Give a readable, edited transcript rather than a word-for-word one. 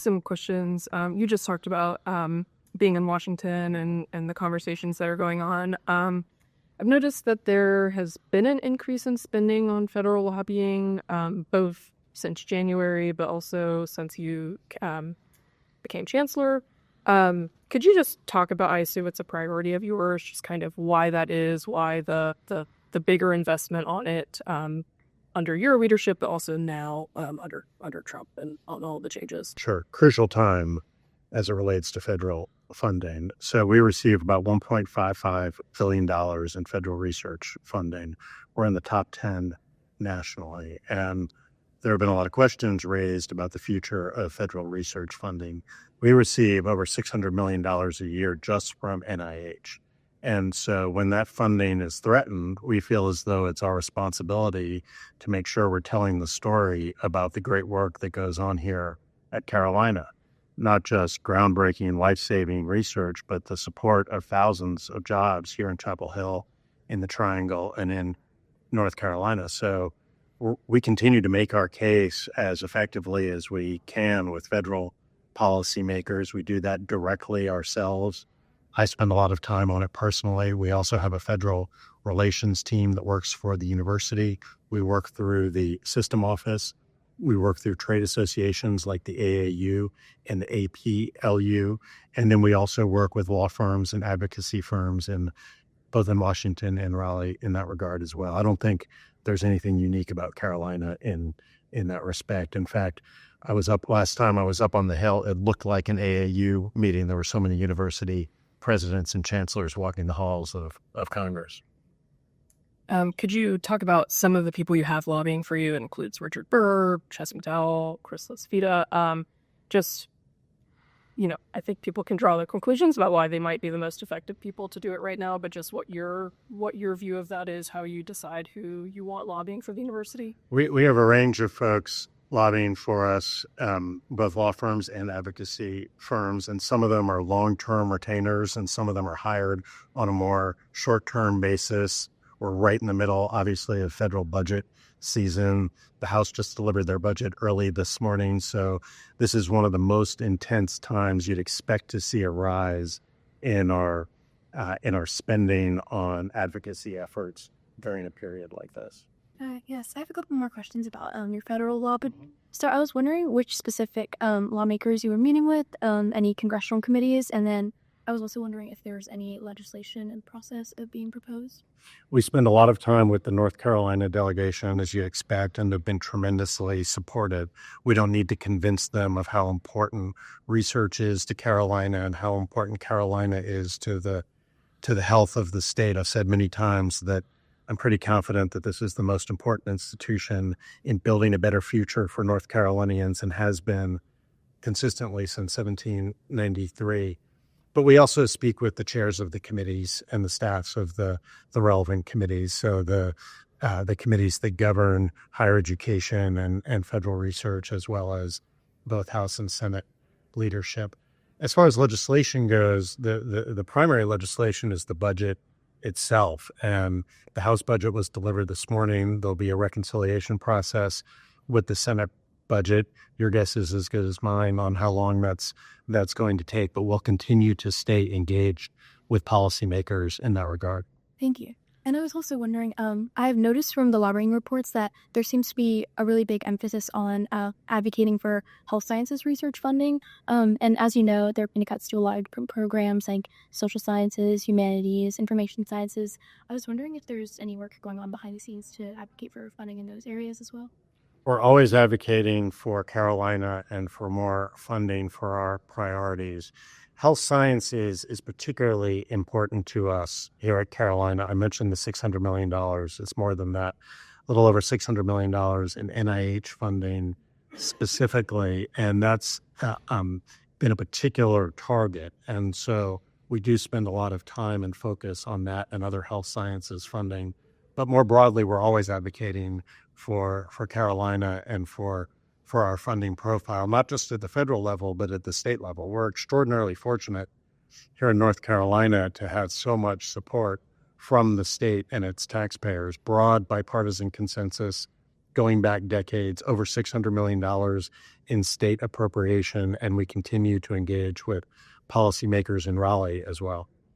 some questions. You just talked about being in Washington and the conversations that are going on. I've noticed that there has been an increase in spending on federal lobbying, both since January, but also since you became chancellor. Could you just talk about, I assume it's a priority of yours, just kind of why that is, why the bigger investment on it under your leadership, but also now under Trump and on all the changes? Sure. Crucial time as it relates to federal funding. So we receive about $1.55 billion in federal research funding. We're in the top 10 nationally. And there have been a lot of questions raised about the future of federal research funding. We receive over $600 million a year just from NIH. And so when that funding is threatened, we feel as though it's our responsibility to make sure we're telling the story about the great work that goes on here at Carolina. Not just groundbreaking, life-saving research, but the support of thousands of jobs here in Chapel Hill, in the Triangle, and in North Carolina. So we continue to make our case as effectively as we can with federal policymakers. We do that directly ourselves. I spend a lot of time on it personally. We also have a federal relations team that works for the university. We work through the system office. We work through trade associations like the AAU and the APLU. And then we also work with law firms and advocacy firms both in Washington and Raleigh in that regard as well. I don't think there's anything unique about Carolina in that respect. In fact, last time I was up on the Hill, it looked like an AAU meeting. There were so many university presidents and chancellors walking the halls of Congress. Could you talk about some of the people you have lobbying for you? It includes Richard Burr, Chess McDowell, Chris Lasfita. I think people can draw their conclusions about why they might be the most effective people to do it right now, but just what your view of that is, how you decide who you want lobbying for the university. We have a range of folks lobbying for us, both law firms and advocacy firms, and some of them are long-term retainers, and some of them are hired on a more short-term basis. We're right in the middle, obviously, of federal budget season. The House just delivered their budget early this morning, so this is one of the most intense times you'd expect to see a rise in our spending on advocacy efforts during a period like this. Yes, I have a couple more questions about your federal lobby. So I was wondering which specific lawmakers you were meeting with, any congressional committees, and then I was also wondering if there's any legislation in the process of being proposed. We spend a lot of time with the North Carolina delegation, as you expect, and have been tremendously supportive. We don't need to convince them of how important research is to Carolina and how important Carolina is to the health of the state. I've said many times that I'm pretty confident that this is the most important institution in building a better future for North Carolinians and has been consistently since 1793. But we also speak with the chairs of the committees and the staffs of the relevant committees. So the committees that govern higher education and federal research, as well as both House and Senate leadership. As far as legislation goes, the primary legislation is the budget itself. And the House budget was delivered this morning. There'll be a reconciliation process with the Senate budget. Your guess is as good as mine on how long that's going to take, but we'll continue to stay engaged with policymakers in that regard. Thank you. And I was also wondering, I've noticed from the lobbying reports that there seems to be a really big emphasis on advocating for health sciences research funding. And as you know, there have been cuts to a lot of different programs like social sciences, humanities, information sciences. I was wondering if there's any work going on behind the scenes to advocate for funding in those areas as well. We're always advocating for Carolina and for more funding for our priorities. Health sciences is particularly important to us here at Carolina. I mentioned the $600 million. It's more than that, a little over $600 million in NIH funding specifically, and that's been a particular target. And so we do spend a lot of time and focus on that and other health sciences funding. But more broadly, we're always advocating for Carolina and for our funding profile, not just at the federal level, but at the state level. We're extraordinarily fortunate here in North Carolina to have so much support from the state and its taxpayers, broad bipartisan consensus going back decades, over $600 million in state appropriation, and we continue to engage with policymakers in Raleigh as well.